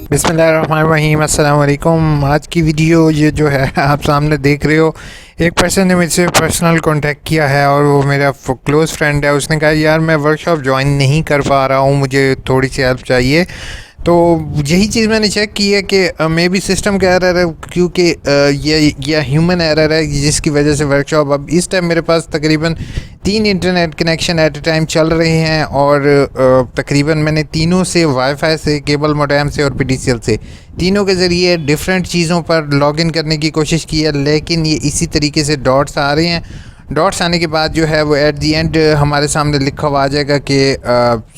बिस्मिल्लाहिर्रहमानिर्रहीम, अस्सलाम वालेकुम। आज की वीडियो ये जो है आप सामने देख रहे हो, एक पर्सन ने मुझसे पर्सनल कांटेक्ट किया है और वो मेरा क्लोज़ फ्रेंड है। उसने कहा यार मैं वर्कशॉप ज्वाइन नहीं कर पा रहा हूँ, मुझे थोड़ी सी हेल्प चाहिए। तो यही चीज़ मैंने चेक की है कि मे बी सिस्टम का एरर है, क्योंकि ये ह्यूमन एरर है जिसकी वजह से वर्कशॉप अब इस टाइम मेरे पास तकरीबन 3 इंटरनेट कनेक्शन एट ए टाइम चल रहे हैं और तकरीबन मैंने तीनों से वाईफाई से, केबल मोडेम से और पीडीसीएल से, तीनों के ज़रिए डिफरेंट चीज़ों पर लॉगिन करने की कोशिश की है, लेकिन ये इसी तरीके से डॉट्स आ रहे हैं। डॉट्स आने के बाद जो है वो एट दी एंड हमारे सामने लिखा हुआ आ जाएगा कि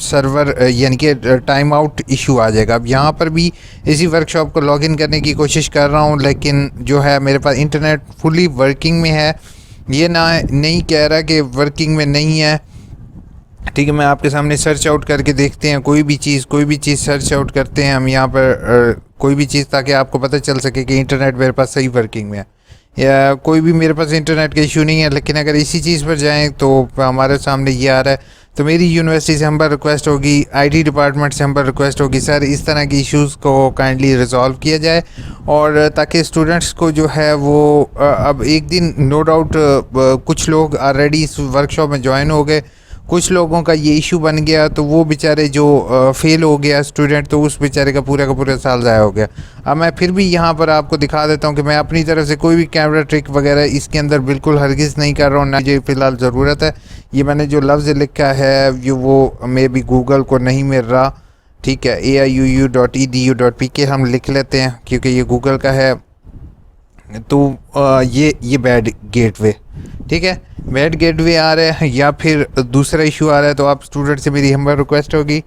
सर्वर यानी कि टाइम आउट इशू आ जाएगा। अब यहाँ पर भी इसी वर्कशॉप को लॉगिन करने की कोशिश कर रहा हूँ, लेकिन जो है मेरे पास इंटरनेट फुली वर्किंग में है, ये ना नहीं कह रहा कि वर्किंग में नहीं है। ठीक है, मैं आपके सामने सर्च आउट करके देखते हैं, कोई भी चीज़ सर्च आउट करते हैं हम यहाँ पर कोई भी चीज़, ताकि आपको पता चल सके कि इंटरनेट मेरे पास सही वर्किंग में है या कोई भी मेरे पास इंटरनेट का इशू नहीं है। लेकिन अगर इसी चीज़ पर जाएं तो हमारे सामने ये आ रहा है। तो मेरी यूनिवर्सिटी से हम पर रिक्वेस्ट होगी, आईटी डिपार्टमेंट से हम पर रिक्वेस्ट होगी, सर इस तरह के इश्यूज़ को काइंडली रिजॉल्व किया जाए, और ताकि स्टूडेंट्स को जो है वो अब एक दिन नो डाउट कुछ लोग ऑलरेडी इस वर्कशॉप में ज्वाइन हो गए, कुछ लोगों का ये इशू बन गया, तो वो बेचारे जो फेल हो गया स्टूडेंट, तो उस बेचारे का पूरा साल ज़ाया हो गया। अब मैं फिर भी यहाँ पर आपको दिखा देता हूँ कि मैं अपनी तरफ से कोई भी कैमरा ट्रिक वगैरह इसके अंदर बिल्कुल हरगिज़ नहीं कर रहा हूँ, ना मुझे फ़िलहाल ज़रूरत है। ये मैंने जो लफ्ज़ लिखा है ये वो मे भी गूगल को नहीं मिल रहा, ठीक है, aiuu.edu.pk हम लिख लेते हैं क्योंकि ये गूगल का है। तो ये बैड गेटवे, ठीक है, बैड गेटवे आ रहा है या फिर दूसरा इशू आ रहा है। तो आप स्टूडेंट से मेरी हम्बल रिक्वेस्ट होगी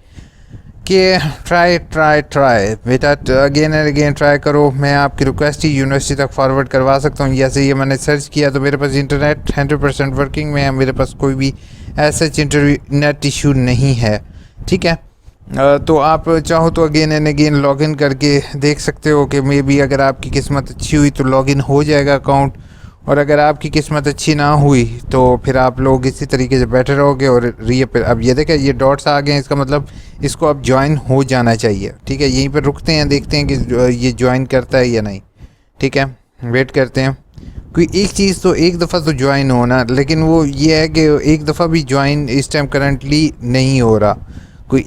कि ट्राई बेटा, अगेन एंड अगेन ट्राई करो। मैं आपकी रिक्वेस्ट ही यूनिवर्सिटी तक फॉरवर्ड करवा सकता हूँ। जैसे ये मैंने सर्च किया तो मेरे पास इंटरनेट 100% वर्किंग में है, मेरे पास कोई भी ऐसा इंटरनेट इशू नहीं है, ठीक है। तो आप चाहो तो अगेन एंड अगेन लॉगिन करके देख सकते हो कि मे बी अगर आपकी किस्मत अच्छी हुई तो लॉगिन हो जाएगा अकाउंट, और अगर आपकी किस्मत अच्छी ना हुई तो फिर आप लोग इसी तरीके से बैठे रहोगे और रीअपेयर। अब ये देखें, ये डॉट्स आ गए हैं, इसका मतलब इसको अब ज्वाइन हो जाना चाहिए, ठीक है। यहीं पर रुकते हैं, देखते हैं कि ये ज्वाइन करता है या नहीं, ठीक है, वेट करते हैं। कोई एक चीज़ तो एक दफ़ा तो ज्वाइन होना, लेकिन वो ये है कि एक दफ़ा भी ज्वाइन इस टाइम करंटली नहीं हो रहा। कोई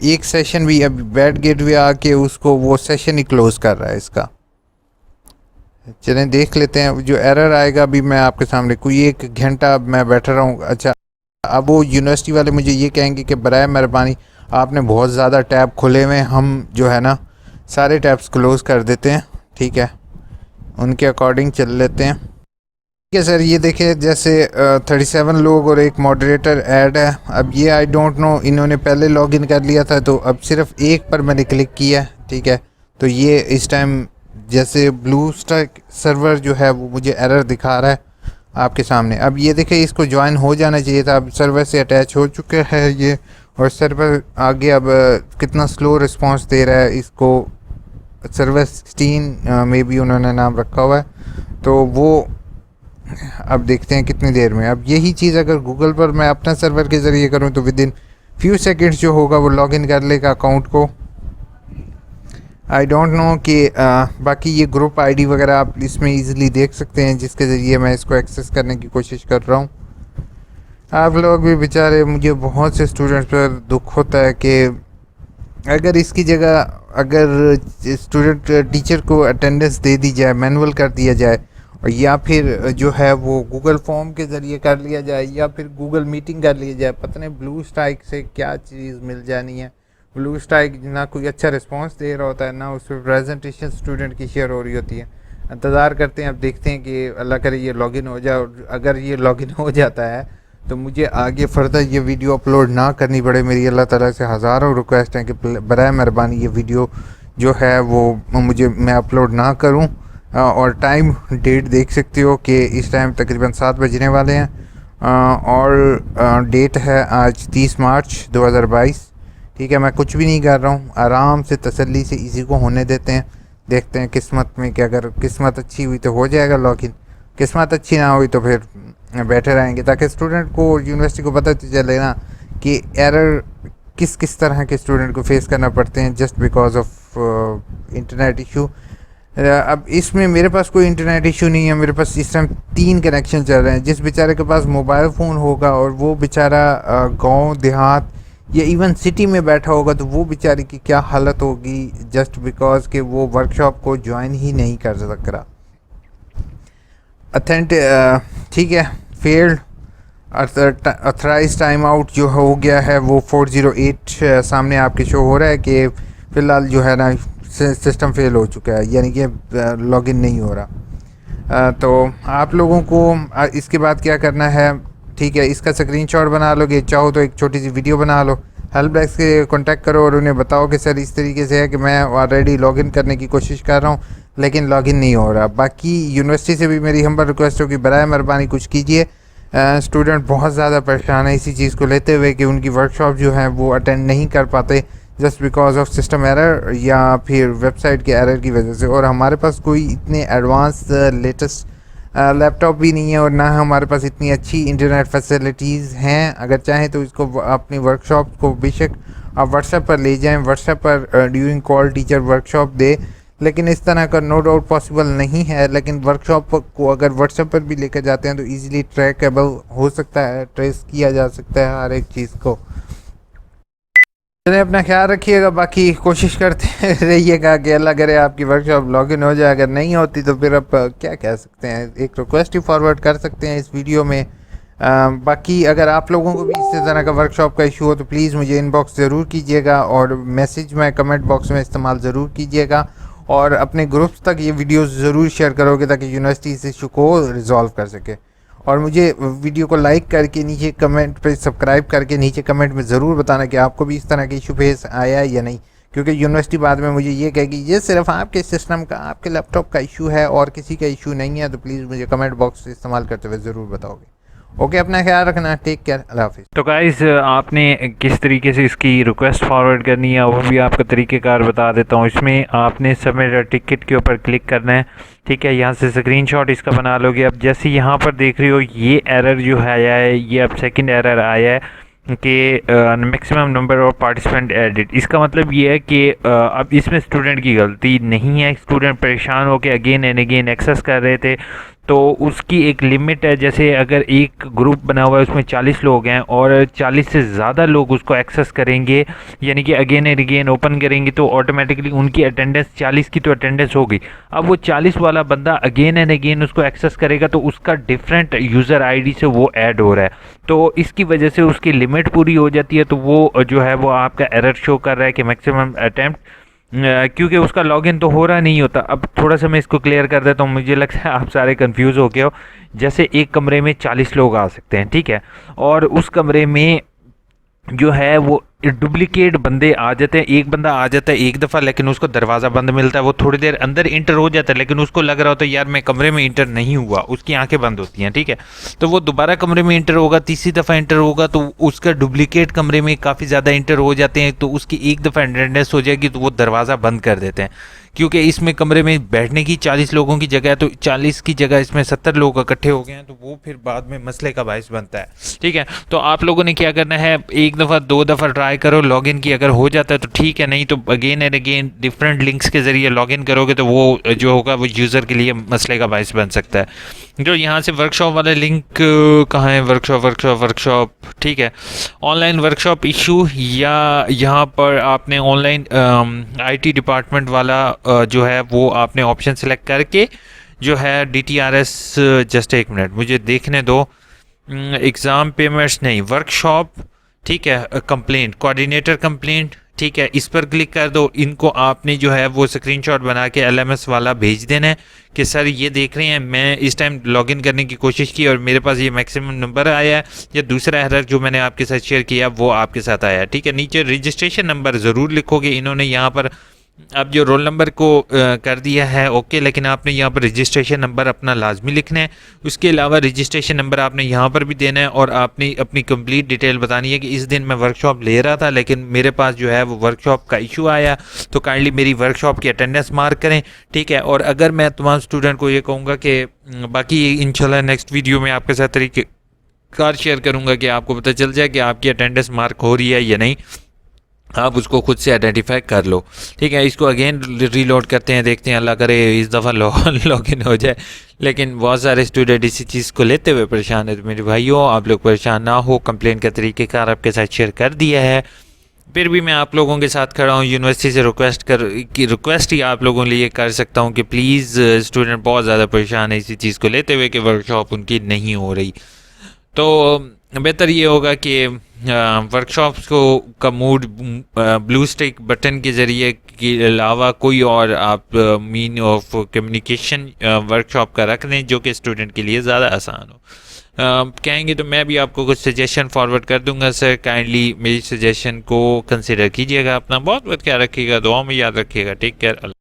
एक सेशन भी अभी बैड गेटवे आके उसको वो सेशन ही क्लोज़ कर रहा है इसका। चलें देख लेते हैं जो एरर आएगा। अभी मैं आपके सामने कोई 1 घंटा मैं बैठा रहा हूँ। अच्छा, अब वो यूनिवर्सिटी वाले मुझे ये कहेंगे कि बराए मेहरबानी आपने बहुत ज़्यादा टैब खोले हुए हैं, हम जो है ना सारे टैब्स क्लोज़ कर देते हैं, ठीक है, उनके अकॉर्डिंग चल लेते हैं। ठीक है सर, ये देखें जैसे 37 लोग और एक मॉडरेटर ऐड है। अब ये आई डोंट नो, इन्होंने पहले लॉगिन कर लिया था, तो अब सिर्फ एक पर मैंने क्लिक किया, ठीक है। तो ये इस टाइम जैसे ब्लू स्टैक सर्वर जो है वो मुझे एरर दिखा रहा है आपके सामने। अब ये देखें, इसको ज्वाइन हो जाना चाहिए था, अब सर्वर से अटैच हो चुका है ये, और सर्वर आगे अब कितना स्लो रिस्पांस दे रहा है इसको। सर्वर 16 में भी उन्होंने नाम रखा हुआ है, तो वो अब देखते हैं कितनी देर में। अब यही चीज़ अगर गूगल पर मैं अपना सर्वर के ज़रिए करूं तो विद इन फ्यू सेकेंड्स जो होगा वो लॉगिन कर लेगा अकाउंट को। आई डोंट नो कि बाकी ये ग्रुप आईडी वगैरह आप इसमें इजीली देख सकते हैं, जिसके ज़रिए मैं इसको एक्सेस करने की कोशिश कर रहा हूँ। आप लोग भी बेचारे, मुझे बहुत से स्टूडेंट्स पर दुख होता है कि अगर इसकी जगह अगर स्टूडेंट टीचर को अटेंडेंस दे दी जाए, मैनुअल कर दिया जाए, और या फिर जो है वो गूगल फॉर्म के ज़रिए कर लिया जाए, या फिर गूगल मीटिंग कर लिया जाए, पता नहीं ब्लू स्ट्राइक से क्या चीज़ मिल जानी है। ब्लू स्ट्राइक ना कोई अच्छा रिस्पांस दे रहा होता है, ना उस पर प्रेजेंटेशन स्टूडेंट की शेयर हो रही होती है। इंतज़ार करते हैं, अब देखते हैं कि अल्लाह करे ये लॉगिन हो जाए, और अगर ये लॉगिन हो जाता है तो मुझे आगे फर्दर ये वीडियो अपलोड ना करनी पड़े। मेरी अल्लाह ताला से हज़ारों रिक्वेस्ट हैं कि बराए मेहरबानी ये वीडियो जो है वो मैं अपलोड ना करूं। और टाइम डेट देख सकते हो कि इस टाइम तकरीबन 7 बजने वाले हैं, और डेट है आज 30 मार्च 2022, ठीक है। मैं कुछ भी नहीं कर रहा हूँ, आराम से तसल्ली से इसी को होने देते हैं, देखते हैं किस्मत में कि अगर किस्मत अच्छी हुई तो हो जाएगा लॉगिन, किस्मत अच्छी ना हुई तो फिर बैठे रहेंगे, ताकि स्टूडेंट को, यूनिवर्सिटी को पता तो चले ना कि एरर किस किस तरह के स्टूडेंट को फेस करना पड़ते हैं just because of internet issue. अब इसमें मेरे पास कोई इंटरनेट इशू नहीं है, मेरे पास इस टाइम 3 कनेक्शन चल रहे हैं। जिस बेचारे के पास मोबाइल फ़ोन होगा और वो बेचारा गांव देहात या इवन सिटी में बैठा होगा, तो वो बेचारे की क्या हालत होगी, जस्ट बिकॉज कि वो वर्कशॉप को ज्वाइन ही नहीं कर सक रहा। ठीक है, फेल्ड अथराइज टाइम आउट जो हो गया है वो 408 सामने आपके शो हो रहा है कि फ़िलहाल जो है ना सिस्टम फेल हो चुका है, यानी कि लॉगिन नहीं हो रहा। तो आप लोगों को इसके बाद क्या करना है, ठीक है, इसका स्क्रीनशॉट बना लोगे, चाहो तो एक छोटी सी वीडियो बना लो, हेल्प डेस्क से कांटेक्ट करो और उन्हें बताओ कि सर इस तरीके से है कि मैं ऑलरेडी लॉगिन करने की कोशिश कर रहा हूँ लेकिन लॉगिन नहीं हो रहा। बाकी यूनिवर्सिटी से भी मेरी हम्बल रिक्वेस्ट हो कि बराए मेहरबानी कुछ कीजिए। स्टूडेंट बहुत ज़्यादा परेशान है इसी चीज़ को लेते हुए कि उनकी वर्कशॉप जो है वो अटेंड नहीं कर पाते just because of system error या फिर वेबसाइट के एरर की वजह से। और हमारे पास कोई इतने एडवांस लेटेस्ट लैपटॉप भी नहीं है और ना हमारे पास इतनी अच्छी इंटरनेट फैसिलिटीज़ हैं। अगर चाहें तो इसको अपनी वर्कशॉप को बेशक आप व्हाट्सएप पर ले जाएं, व्हाट्सएप पर ड्यूरिंग कॉल टीचर वर्कशॉप दे, लेकिन इस तरह का नो डाउट पॉसिबल नहीं है। लेकिन वर्कशॉप को अगर व्हाट्सएप पर भी लेकर जाते हैं तो ईज़िली ट्रैकेबल हो सकता है, ट्रेस किया जा सकता है हर एक चीज़ को। चलिए, अपना ख्याल रखिएगा, बाकी कोशिश करते रहिएगा कि अल्लाह करे आपकी वर्कशॉप लॉगिन हो जाए। अगर नहीं होती तो फिर आप क्या कह सकते हैं, एक रिक्वेस्ट ही फॉरवर्ड कर सकते हैं इस वीडियो में। बाकी अगर आप लोगों को भी इस तरह का वर्कशॉप का इशू हो तो प्लीज़ मुझे इनबॉक्स ज़रूर कीजिएगा और मैसेज में कमेंट बॉक्स में इस्तेमाल ज़रूर कीजिएगा और अपने ग्रुप्स तक ये वीडियोस ज़रूर शेयर करोगे ताकि यूनिवर्सिटी इस इशू को रिजॉल्व कर सके। और मुझे वीडियो को लाइक करके नीचे कमेंट पे सब्सक्राइब करके नीचे कमेंट में ज़रूर बताना कि आपको भी इस तरह के इशू फेस आया है या नहीं, क्योंकि यूनिवर्सिटी बाद में मुझे ये कहेगी ये सिर्फ आपके सिस्टम का, आपके लैपटॉप का इशू है और किसी का इशू नहीं है। तो प्लीज़ मुझे कमेंट बॉक्स इस्तेमाल करते हुए ज़रूर बताओगे। ओके, अपना ख्याल रखना, टेक केयर, अल्लाह हाफिज़। तो गाइस, आपने किस तरीके से इसकी रिक्वेस्ट फॉरवर्ड करनी है वो भी आपका तरीक़ेकार बता देता हूँ। इसमें आपने सबमिट टिकट के ऊपर क्लिक करना है, ठीक है। यहाँ से स्क्रीनशॉट इसका बना लोगे। अब जैसे यहाँ पर देख रहे हो ये एरर जो है आया है, ये अब सेकंड एरर आया है कि maximum number of participant added. इसका मतलब ये है कि अब इसमें स्टूडेंट की गलती नहीं है, स्टूडेंट परेशान होकर अगेन एंड अगेन एक्सेस कर रहे थे, तो उसकी एक लिमिट है। जैसे अगर एक ग्रुप बना हुआ है उसमें 40 लोग हैं और 40 से ज़्यादा लोग उसको एक्सेस करेंगे, यानी कि अगेन एंड अगेन ओपन करेंगे, तो ऑटोमेटिकली उनकी अटेंडेंस 40 की तो अटेंडेंस होगी। अब वो 40 वाला बंदा अगेन एंड अगेन उसको एक्सेस करेगा तो उसका डिफरेंट यूज़र आईडी से वो ऐड हो रहा है, तो इसकी वजह से उसकी लिमिट पूरी हो जाती है। तो वो जो है वो आपका एरर शो कर रहा है कि मैक्सिमम अटैम्प्ट, क्योंकि उसका लॉगिन तो हो रहा नहीं होता। अब थोड़ा सा मैं इसको क्लियर कर देता हूँ, मुझे लगता है आप सारे कंफ्यूज हो गए हो। जैसे एक कमरे में 40 लोग आ सकते हैं, ठीक है, और उस कमरे में जो है वो डुप्लीकेट बंदे आ जाते हैं। एक बंदा आ जाता है एक दफ़ा, लेकिन उसको दरवाज़ा बंद मिलता है, वो थोड़ी देर अंदर इंटर हो जाता है, लेकिन उसको लग रहा होता है यार मैं कमरे में इंटर नहीं हुआ, उसकी आंखें बंद होती हैं, ठीक है। तो वो दोबारा कमरे में इंटर होगा, तीसरी दफ़ा इंटर होगा तो उसका डुप्लीकेट कमरे में काफ़ी ज़्यादा इंटर हो जाते हैं, तो उसकी एक दफ़ा अटेंडेंस हो जाएगी तो वो दरवाज़ा बंद कर देते हैं। क्योंकि इसमें कमरे में बैठने की 40 लोगों की जगह है, तो 40 की जगह इसमें 70 लोग इकट्ठे हो गए हैं, तो वो फिर बाद में मसले का बायस बनता है, ठीक है। तो आप लोगों ने क्या करना है, एक दफ़ा दो दफ़ा ट्राई करो लॉगिन की, अगर हो जाता है तो ठीक है, नहीं तो again and again different links के ज़रिए लॉगिन करोगे तो वो जो होगा वो यूज़र के लिए मसले का बायस बन सकता है। जो यहाँ से वर्कशॉप वाला लिंक कहाँ है, वर्कशॉप, ठीक है, ऑनलाइन वर्कशॉप इशू, या यहाँ पर आपने ऑनलाइन IT डिपार्टमेंट वाला जो है वो आपने ऑप्शन सेलेक्ट करके जो है DTRS, जस्ट एक मिनट मुझे देखने दो, एग्ज़ाम पेमेंट्स नहीं, वर्कशॉप, ठीक है, कंप्लेंट, कोऑर्डिनेटर कंप्लेंट, ठीक है, इस पर क्लिक कर दो। इनको आपने जो है वो स्क्रीनशॉट बना के LMS वाला भेज देना है कि सर ये देख रहे हैं मैं इस टाइम लॉगिन करने की कोशिश की और मेरे पास ये मैक्सिमम नंबर आया है, या दूसरा एरर जो मैंने आपके साथ शेयर किया वो आपके साथ आया है, ठीक है। नीचे रजिस्ट्रेशन नंबर ज़रूर लिखोगे, इन्होंने यहाँ पर अब जो रोल नंबर को कर दिया है ओके, लेकिन आपने यहाँ पर रजिस्ट्रेशन नंबर अपना लाजमी लिखना है। उसके अलावा रजिस्ट्रेशन नंबर आपने यहाँ पर भी देना है और आपने अपनी कंप्लीट डिटेल बतानी है कि इस दिन मैं वर्कशॉप ले रहा था लेकिन मेरे पास जो है वो वर्कशॉप का इशू आया, तो काइंडली मेरी वर्कशॉप की अटेंडेंस मार्क करें, ठीक है। और अगर मैं तमाम स्टूडेंट को ये कहूँगा कि बाकी इंशाल्लाह नेक्स्ट वीडियो में आपके साथ तरीके कार शेयर करूँगा कि आपको पता चल जाए कि आपकी अटेंडेंस मार्क हो रही है या नहीं। आप उसको खुद से आइडेंटिफाई कर लो। ठीक है, इसको अगेन रीलोड करते हैं, देखते हैं, अल्लाह करे इस दफ़ा लॉगिन हो जाए। लेकिन बहुत सारे स्टूडेंट इसी चीज़ को लेते हुए परेशान है। तो मेरे भाइयों, आप लोग परेशान ना हो, कंप्लेन का तरीक़ेकार आपके साथ शेयर कर दिया है। फिर भी मैं आप लोगों के साथ खड़ा हूँ। यूनिवर्सिटी से रिक्वेस्ट ही आप लोगों के लिए कर सकता हूँ कि प्लीज़, स्टूडेंट बहुत ज़्यादा परेशान है इसी चीज़ को लेते हुए कि वर्कशॉप उनकी नहीं हो रही। तो बेहतर ये होगा कि वर्कशॉप्स को का मूड ब्लू स्टिक बटन के ज़रिए के अलावा कोई और आप मीन ऑफ कम्युनिकेशन वर्कशॉप का रख दें जो कि स्टूडेंट के लिए ज़्यादा आसान हो। कहेंगे तो मैं भी आपको कुछ सजेशन फॉरवर्ड कर दूंगा सर, काइंडली मेरी सजेशन को कंसिडर कीजिएगा। अपना बहुत बहुत ख्याल रखिएगा, दुआ में याद रखिएगा। Take care.